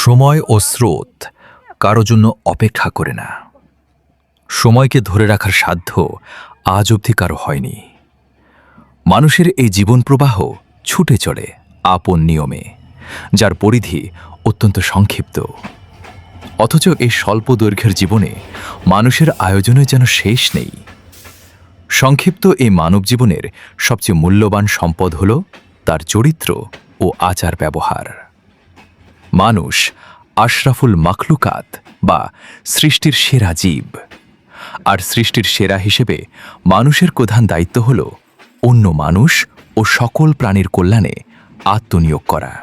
সময় ও স্রোত কারো জন্য অপেক্ষা করে না। সময়কে ধরে রাখার সাধ্য আজ অবধি কারো হয়নি। মানুষের এই জীবন প্রবাহ ছুটে চলে আপন নিয়মে, যার পরিধি অত্যন্ত সংক্ষিপ্ত। অথচ এই স্বল্প দৈর্ঘ্যের জীবনে মানুষের আয়োজনের যেন শেষ নেই। সংক্ষিপ্ত এই মানব জীবনের সবচেয়ে মূল্যবান সম্পদ হল তার চরিত্র ও আচার ব্যবহার। মানুষ আশরাফুল মাখলুকাত বা সৃষ্টির সেরা জীব, আর সৃষ্টির সেরা হিসেবে মানুষের প্রধান দায়িত্ব হল অন্য মানুষ ও সকল প্রাণীর কল্যাণে আত্মনিয়োগ করা।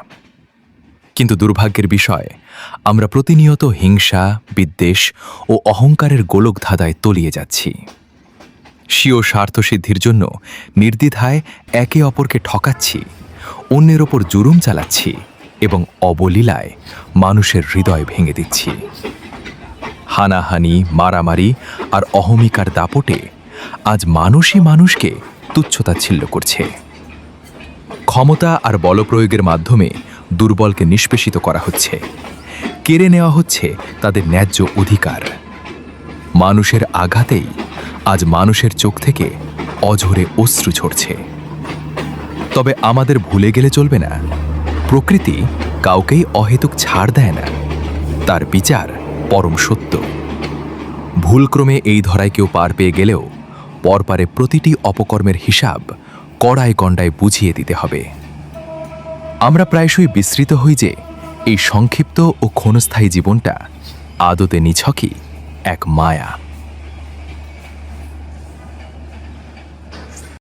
কিন্তু দুর্ভাগ্যের বিষয়, আমরা প্রতিনিয়ত হিংসা, বিদ্বেষ ও অহংকারের গোলকধাঁধায় তলিয়ে যাচ্ছি। স্বীয় স্বার্থসিদ্ধির জন্য নির্দ্বিধায় একে অপরকে ঠকাচ্ছি, অন্যের ওপর জুলুম চালাচ্ছি এবং অবলীলায় মানুষের হৃদয় ভেঙে দিচ্ছি। হানাহানি, মারামারি আর অহমিকার দাপটে আজ মানুষই মানুষকে তুচ্ছতাচ্ছিল্য করছে। ক্ষমতা আর বলপ্রয়োগের মাধ্যমে দুর্বলকে নিষ্পেষিত করা হচ্ছে, কেড়ে নেওয়া হচ্ছে তাদের ন্যায্য অধিকার। মানুষের আঘাতেই আজ মানুষের চোখ থেকে অঝরে অশ্রু ঝরছে। তবে আমাদের ভুলে গেলে চলবে না, প্রকৃতি কাউকেই অহেতুক ছাড় দেয় না, তার বিচার পরম সত্য। ভুলক্রমে এই ধরায় কেউ পার পেয়ে গেলেও পরপারে প্রতিটি অপকর্মের হিসাব কড়ায় গণ্ডায় বুঝিয়ে দিতে হবে। আমরা প্রায়শই বিস্মৃত হই যে এই সংক্ষিপ্ত ও ক্ষণস্থায়ী জীবনটা আদতে নিছকই এক মায়া।